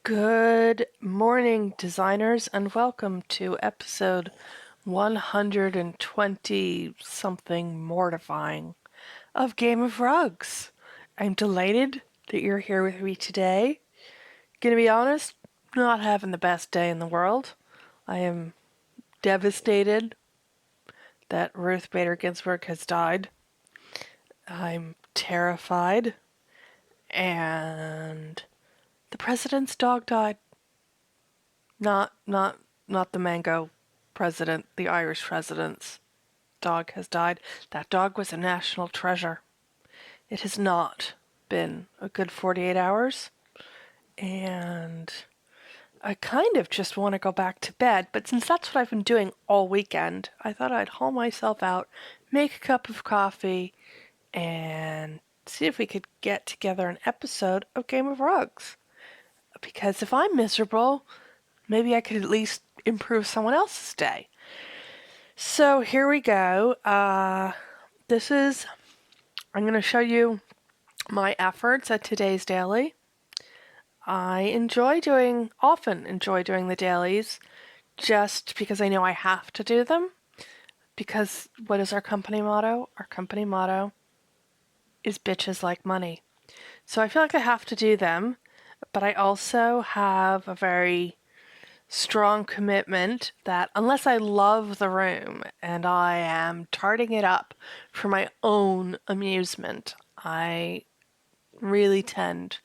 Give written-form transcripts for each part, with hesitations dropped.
Good morning, designers, and welcome to episode 120 something mortifying of Game of Rugs. I'm delighted that you're here with me today. Gonna be honest, not having the best day in the world. I am devastated that Ruth Bader Ginsburg has died. I'm terrified, and the president's dog died. Not the mango president, the Irish president's dog has died. That dog was a national treasure. It has not been a good 48 hours, and I kind of just want to go back to bed, but since that's what I've been doing all weekend, I thought I'd haul myself out, make a cup of coffee, and see if we could get together an episode of Game of Rugs. Because if I'm miserable, maybe I could at least improve someone else's day. So here we go. I'm going to show you my efforts at today's daily. I often enjoy doing the dailies just because I know I have to do them. Because what is our company motto? Our company motto is bitches like money. So I feel like I have to do them, but I also have a very strong commitment that unless I love the room and I am tarting it up for my own amusement, I really tend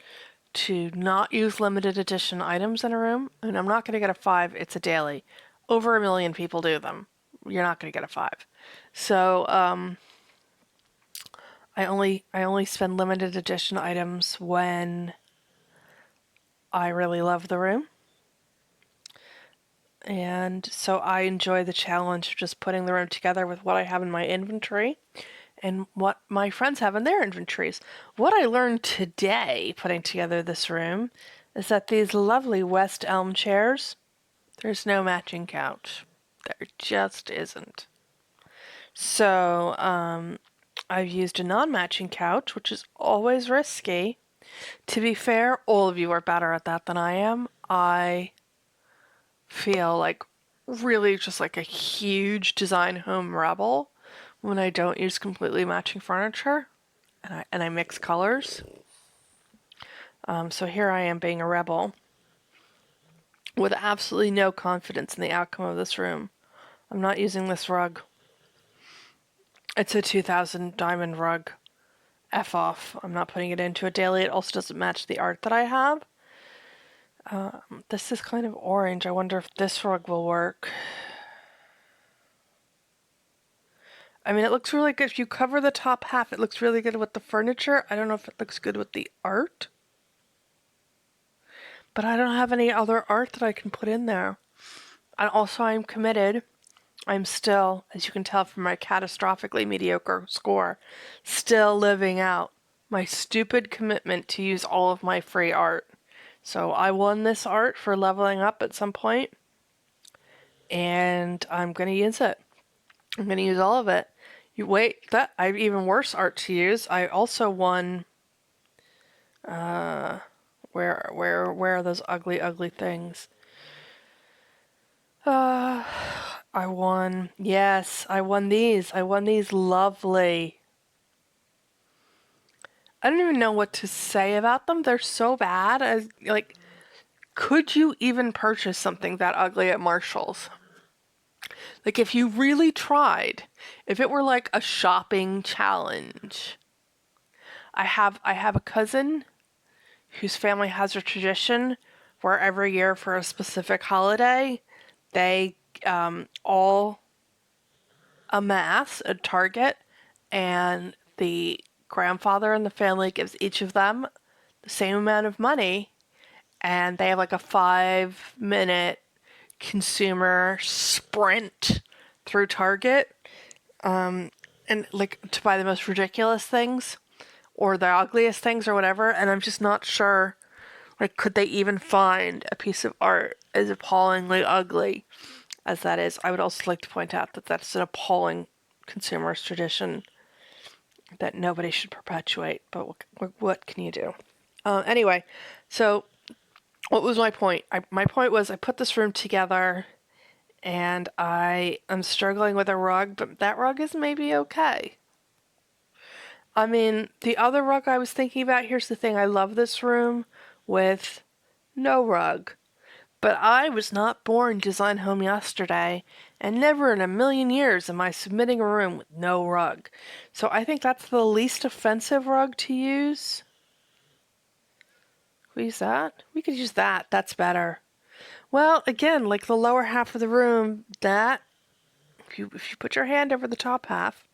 to not use limited edition items in a room. And I'm not going to get a 5, it's a daily. Over 1 million people do them. You're not going to get a 5. So I only spend limited edition items when I really love the room. And so I enjoy the challenge of just putting the room together with what I have in my inventory and what my friends have in their inventories. What I learned today putting together this room is that these lovely West Elm chairs, there's no matching couch. There just isn't. So I've used a non-matching couch, which is always risky. To be fair, all of you are better at that than I am. I feel like really just like a huge design home rebel when I don't use completely matching furniture and I mix colors. So here I am being a rebel with absolutely no confidence in the outcome of this room. I'm not using this rug. It's a 2000 diamond rug. F off. I'm not putting it into a daily. It also doesn't match the art that I have. This is kind of orange. I wonder if this rug will work. I mean, it looks really good. If you cover the top half, it looks really good with the furniture. I don't know if it looks good with the art. But I don't have any other art that I can put in there. And also, I'm committed. I'm still, as you can tell from my catastrophically mediocre score, still living out my stupid commitment to use all of my free art. So I won this art for leveling up at some point, and I'm going to use it. I'm going to use all of it. You wait, that I have even worse art to use. I also won. Where are those ugly things? I won. Yes, I won these. I won these lovely. I don't even know what to say about them. They're so bad. Could you even purchase something that ugly at Marshall's? Like, if you really tried, if it were like a shopping challenge. I have a cousin whose family has a tradition where every year for a specific holiday, they all amass a target, and the grandfather in the family gives each of them the same amount of money, and they have like a 5-minute consumer sprint through Target, and like to buy the most ridiculous things or the ugliest things or whatever. And I'm just not sure, like, could they even find a piece of art as appallingly ugly as that is? I would also like to point out that that's an appalling consumerist tradition that nobody should perpetuate, but what can you do? Anyway, so What was my point? My point was I put this room together and I am struggling with a rug, but that rug is maybe okay. I mean, the other rug I was thinking about, here's the thing, I love this room with no rug. But I was not born design home yesterday, and never in a million years am I submitting a room with no rug. So I think that's the least offensive rug to use. Can we use that? We could use that. That's better. Well, again, like the lower half of the room, that if you put your hand over the top half,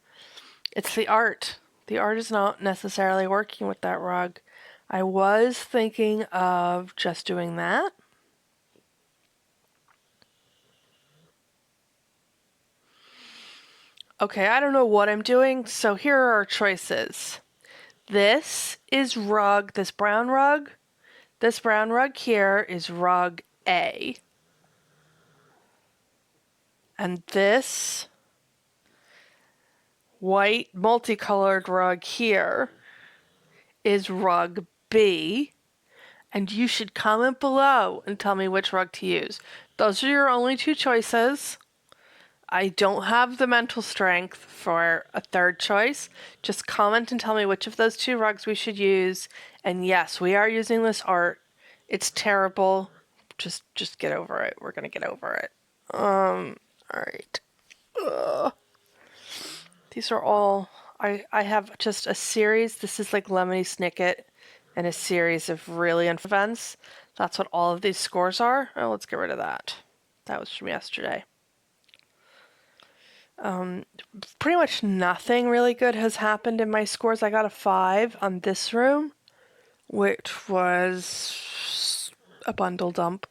it's the art. The art is not necessarily working with that rug. I was thinking of just doing that. Okay, I don't know what I'm doing, so here are our choices. This is rug, this brown rug. This brown rug here is rug A. And this white multicolored rug here is rug B. And you should comment below and tell me which rug to use. Those are your only two choices. I don't have the mental strength for a third choice. Just comment and tell me which of those two rugs we should use. And yes, we are using this art. It's terrible. Just get over it. We're gonna get over it. All right. Ugh. These are all. I have just a series. This is like Lemony Snicket, and a series of really events. That's what all of these scores are. Oh, let's get rid of that. That was from yesterday. Pretty much nothing really good has happened in my scores. I got a 5 on this room, which was a bundle dump.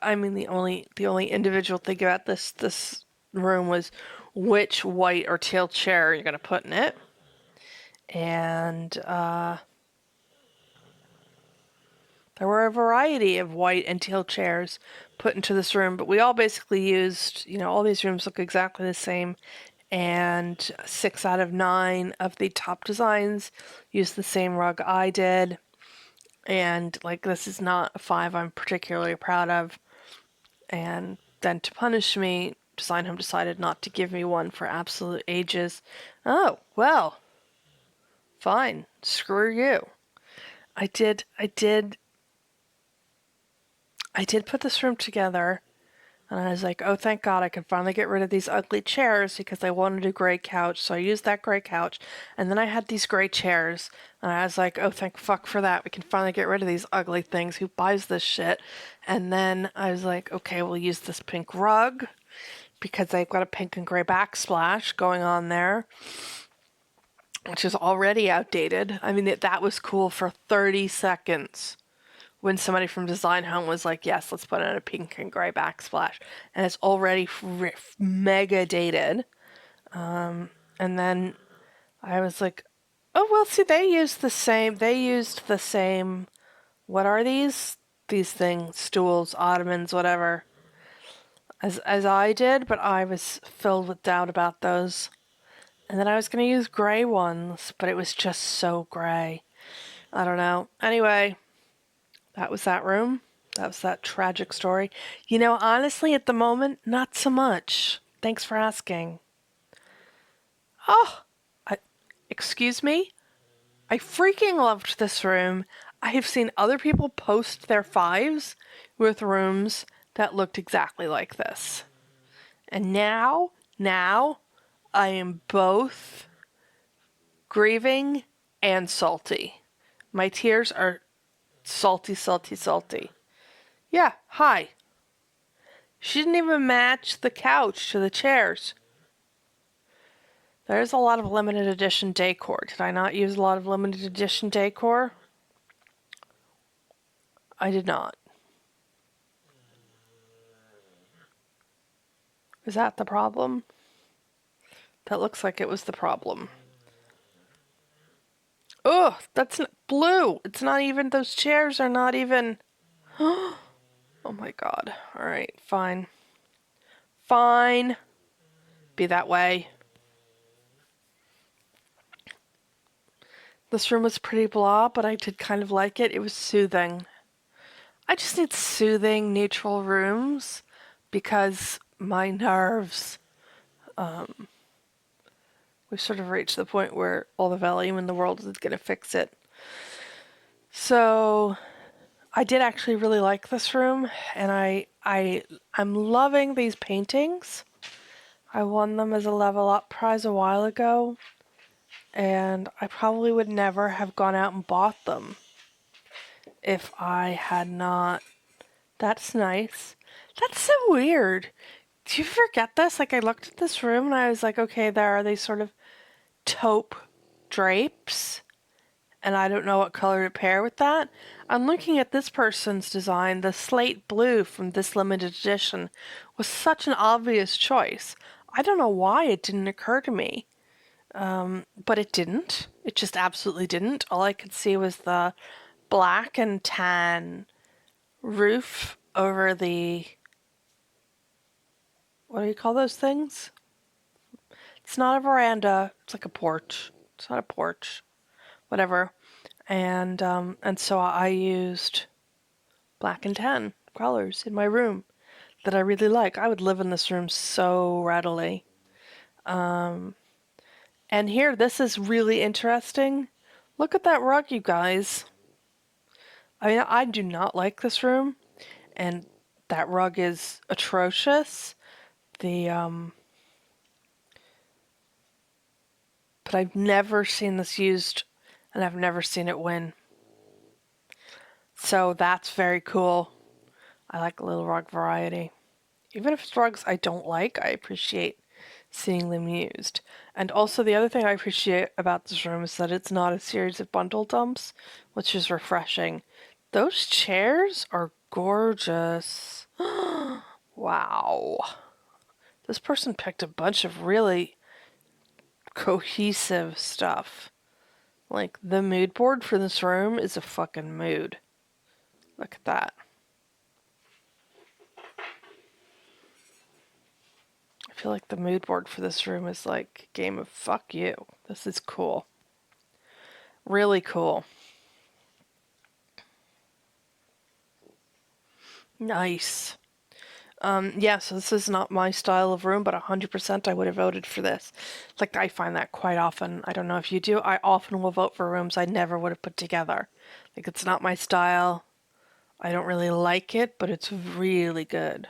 I mean, the only individual thing about this room was which white or teal chair you're gonna put in it, and there were a variety of white and teal chairs put into this room, but we all basically used, all these rooms look exactly the same, and 6 out of 9 of the top designs used the same rug I did, and like this is not a 5 I'm particularly proud of, and then to punish me, Design Home decided not to give me one for absolute ages. Oh, well, fine, screw you. I did put this room together, and I was like, oh, thank God I can finally get rid of these ugly chairs because I wanted a gray couch, so I used that gray couch, and then I had these gray chairs, and I was like, oh, thank fuck for that, we can finally get rid of these ugly things, who buys this shit? And then I was like, okay, we'll use this pink rug, because I've got a pink and gray backsplash going on there, which is already outdated. I mean, that was cool for 30 seconds. When somebody from Design Home was like, yes, let's put in a pink and gray backsplash. And it's already mega dated. And then I was like, oh, well, see, they used the same, what are these? These things, stools, ottomans, whatever, as I did, but I was filled with doubt about those. And then I was going to use gray ones, but it was just so gray. I don't know. Anyway, that was that room. That was that tragic story. Honestly, at the moment, not so much. Thanks for asking. Oh, excuse me? I freaking loved this room. I have seen other people post their 5s with rooms that looked exactly like this. And now, I am both grieving and salty. My tears are salty, salty, salty. Yeah, hi. She didn't even match the couch to the chairs. There's a lot of limited edition decor. Did I not use a lot of limited edition decor? I did not. Is that the problem? That looks like it was the problem. Ugh, that's blue. It's not even, those chairs are not even. Oh my God. Alright, fine. Fine. Be that way. This room was pretty blah, but I did kind of like it. It was soothing. I just need soothing, neutral rooms because my nerves, we've sort of reached the point where all the Valium in the world is going to fix it. So I did actually really like this room, and I'm loving these paintings. I won them as a level up prize a while ago, and I probably would never have gone out and bought them if I had not. That's nice. That's so weird. Do you forget this? Like, I looked at this room and I was like, okay, there are these sort of taupe drapes, and I don't know what color to pair with that. I'm looking at this person's design. The slate blue from this limited edition was such an obvious choice. I don't know why it didn't occur to me, but it didn't. It just absolutely didn't. All I could see was the black and tan roof over the, what do you call those things? It's not a veranda. It's like a porch. It's not a porch. Whatever. And so I used black and tan colors in my room that I really like. I would live in this room so readily. And here, this is really interesting. Look at that rug, you guys. I mean, I do not like this room, and that rug is atrocious. But I've never seen this used, and I've never seen it win. So that's very cool. I like a little rug variety. Even if it's rugs I don't like, I appreciate seeing them used. And also the other thing I appreciate about this room is that it's not a series of bundle dumps, which is refreshing. Those chairs are gorgeous. Wow. This person picked a bunch of really cohesive stuff. Like, the mood board for this room is a fucking mood. Look at that. I feel like the mood board for this room is like a game of fuck you. This is cool. Really cool. Nice. Yeah, so this is not my style of room, but 100% I would have voted for this. Like, I find that quite often. I don't know if you do. I often will vote for rooms I never would have put together. Like, it's not my style. I don't really like it, but it's really good.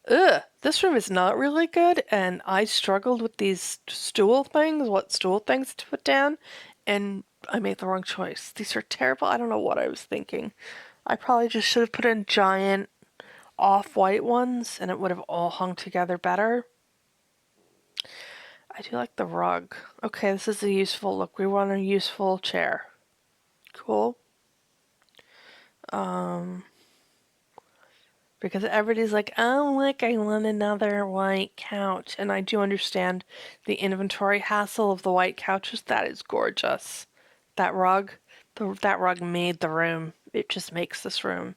Ugh, this room is not really good, and I struggled with these stool things, what stool things to put down, and I made the wrong choice. These are terrible. I don't know what I was thinking. I probably just should have put in giant off-white ones, and it would have all hung together better. I do like the rug. Okay, this is a useful look. We want a useful chair. Cool. Because everybody's like, oh, look, I want another white couch. And I do understand the inventory hassle of the white couches. That is gorgeous. That rug, that rug made the room. It just makes this room.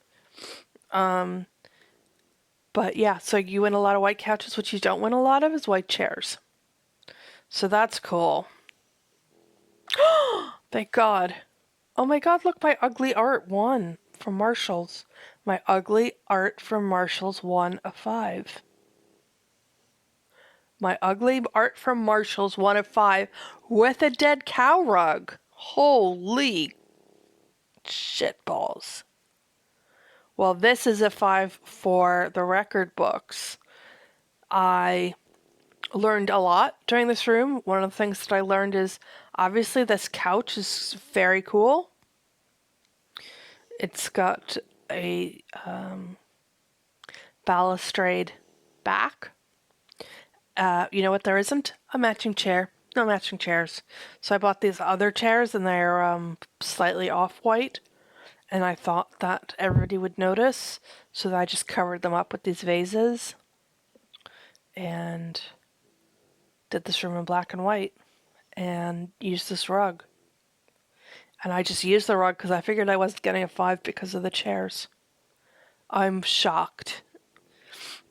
But yeah, so you win a lot of white couches. What you don't win a lot of is white chairs. So that's cool. Thank God. Oh my God, look, my ugly art won from Marshall's. My ugly art from Marshall's won a 5. My ugly art from Marshall's 1 of 5 with a dead cow rug. Holy shitballs. Well, this is a 5 for the record books. I learned a lot during this room. One of the things that I learned is obviously this couch is very cool. It's got a balustrade back. You know what there isn't? A matching chair. No matching chairs. So I bought these other chairs and they're slightly off-white. And I thought that everybody would notice. So I just covered them up with these vases. And did this room in black and white. And used this rug. And I just used the rug because I figured I wasn't getting a 5 because of the chairs. I'm shocked.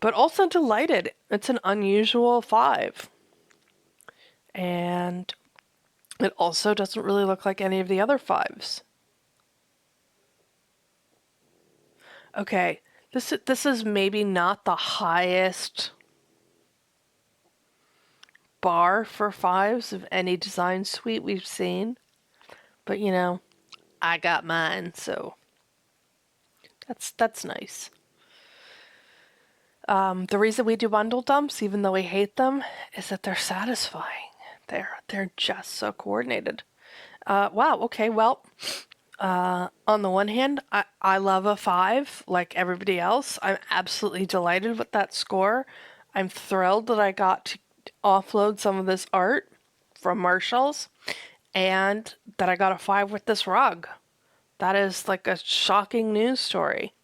But also delighted. It's an unusual 5. And it also doesn't really look like any of the other 5s. Okay, this is maybe not the highest bar for fives of any design suite we've seen, but you know, I got mine, so that's nice. The reason we do bundle dumps, even though we hate them, is that they're satisfying. They're just so coordinated. Wow. Okay. Well, on the one hand, I love a five like everybody else. I'm absolutely delighted with that score. I'm thrilled that I got to offload some of this art from Marshall's and that I got a five with this rug. That is like a shocking news story.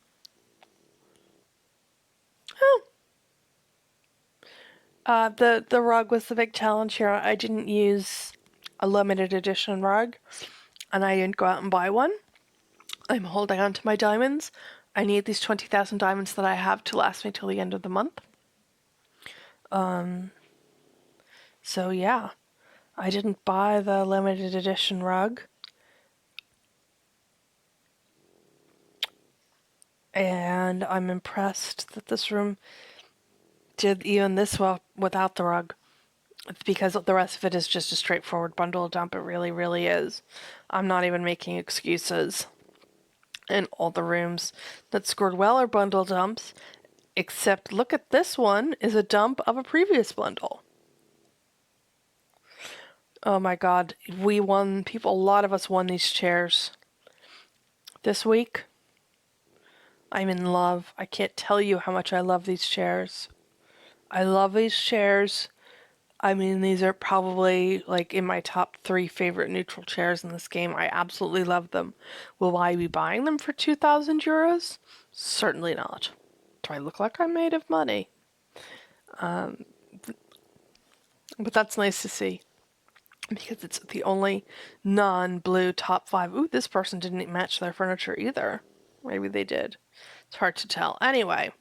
Oh, the rug was the big challenge here. I didn't use a limited edition rug, and I didn't go out and buy one. I'm holding on to my diamonds. I need these 20,000 diamonds that I have to last me till the end of the month. So yeah, I didn't buy the limited edition rug. And I'm impressed that this room did even this well without the rug. It's because the rest of it is just a straightforward bundle dump. It really, really is. I'm not even making excuses. And all the rooms that scored well are bundle dumps, except look at this one is a dump of a previous bundle. Oh my god, we won, people, a lot of us won these chairs this week. I'm in love. I can't tell you how much I love these chairs. I love these chairs. I mean, these are probably like in my top 3 favorite neutral chairs in this game. I absolutely love them. Will I be buying them for 2,000 euros? Certainly not. Do I look like I'm made of money? But that's nice to see because it's the only non-blue top 5. Ooh, this person didn't match their furniture either. Maybe they did. It's hard to tell. Anyway,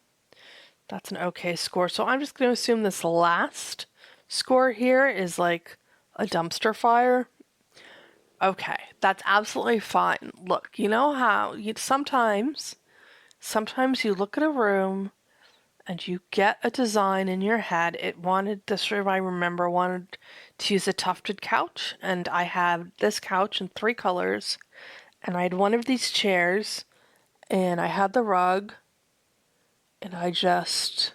that's an okay score. So I'm just going to assume this last score here is like a dumpster fire. Okay, that's absolutely fine. Look, you know how sometimes you look at a room and you get a design in your head. This room I remember wanted to use a tufted couch, and I had this couch in 3 colors, and I had one of these chairs, and I had the rug, and I just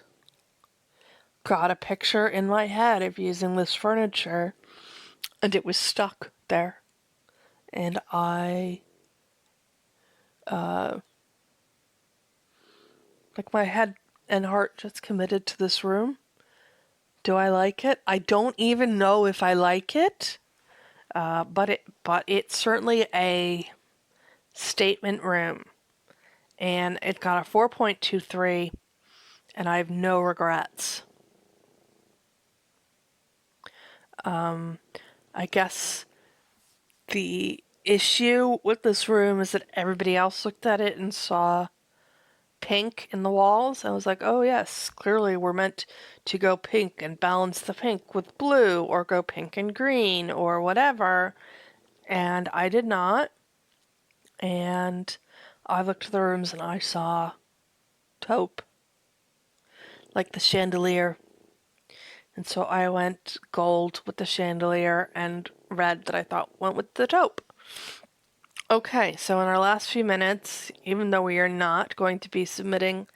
got a picture in my head of using this furniture, and it was stuck there. And like my head and heart just committed to this room. Do I like it? I don't even know if I like it, but it's certainly a statement room, and it got a 4.23, and I have no regrets. I guess the issue with this room is that everybody else looked at it and saw pink in the walls. I was like, oh yes, clearly we're meant to go pink and balance the pink with blue, or go pink and green, or whatever. And I did not. And I looked at the rooms and I saw taupe, like the chandelier. And so I went gold with the chandelier and red that I thought went with the taupe. Okay, so in our last few minutes, even though we are not going to be submitting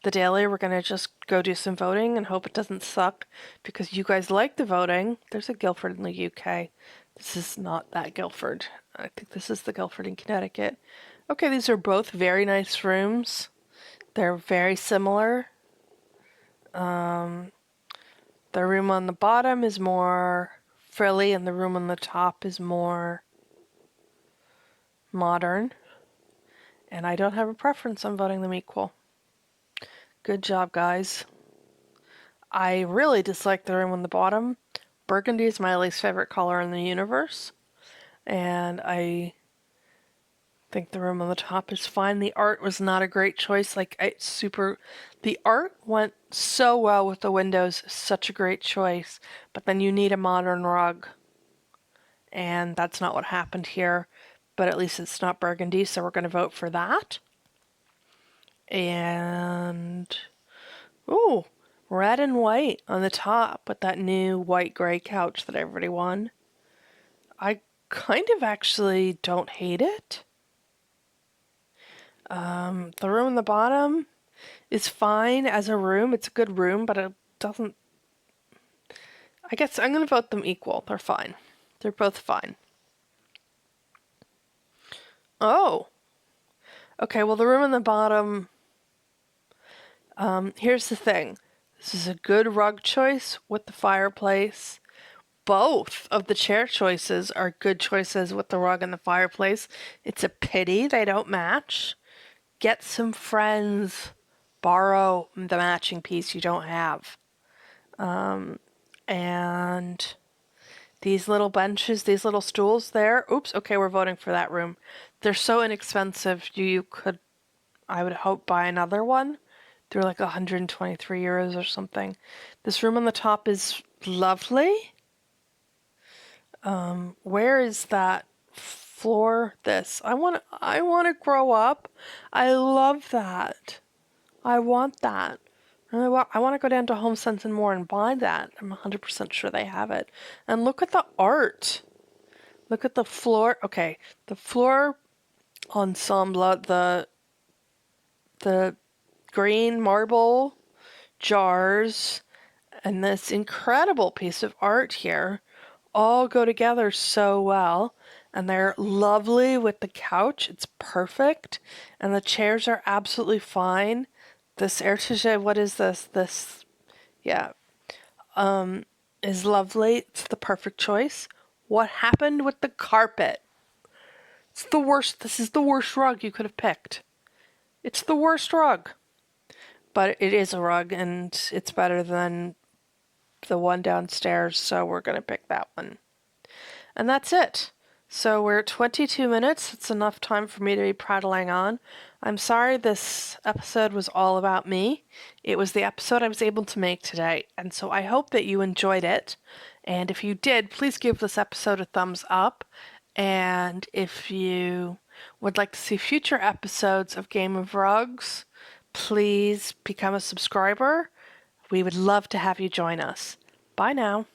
the daily, we're going to just go do some voting and hope it doesn't suck because you guys like the voting. There's a Guildford in the UK. This is not that Guildford. I think this is the Guildford in Connecticut. Okay, these are both very nice rooms. They're very similar. The room on the bottom is more frilly and the room on the top is more modern. And I don't have a preference on voting them equal. Good job, guys. I really dislike the room on the bottom. Burgundy is my least favorite color in the universe. And I think the room on the top is fine. The art was not a great choice. The art went so well with the windows, such a great choice. But then you need a modern rug. And that's not what happened here. But at least it's not burgundy, so we're going to vote for that. And, ooh, red and white on the top with that new white-gray couch that everybody won. I kind of actually don't hate it. The room on the bottom is fine as a room. It's a good room, but it doesn't... I guess I'm going to vote them equal. They're fine. They're both fine. Oh. Okay, well, the room on the bottom... here's the thing. This is a good rug choice with the fireplace. Both of the chair choices are good choices with the rug and the fireplace. It's a pity they don't match. Get some friends. Borrow the matching piece you don't have. And these little benches, these little stools there. Oops, okay, we're voting for that room. They're so inexpensive, you could, I would hope, buy another one. They're like 123 euros or something. This room on the top is lovely. Where is that floor? This. I want to grow up. I love that. I want that. I want to go down to Home Sense and More and buy that. I'm 100% sure they have it. And look at the art. Look at the floor. Okay, the floor ensemble, the green marble jars, and this incredible piece of art here all go together so well. And they're lovely with the couch. It's perfect. And the chairs are absolutely fine. This Ertige, what is this? This, yeah, is lovely. It's the perfect choice. What happened with the carpet? It's the worst. This is the worst rug you could have picked. It's the worst rug. But it is a rug, and it's better than the one downstairs, so we're going to pick that one. And that's it. So we're at 22 minutes. It's enough time for me to be prattling on. I'm sorry this episode was all about me. It was the episode I was able to make today, and so I hope that you enjoyed it. And if you did, please give this episode a thumbs up. And if you would like to see future episodes of Game of Rugs, please become a subscriber. We would love to have you join us. Bye now.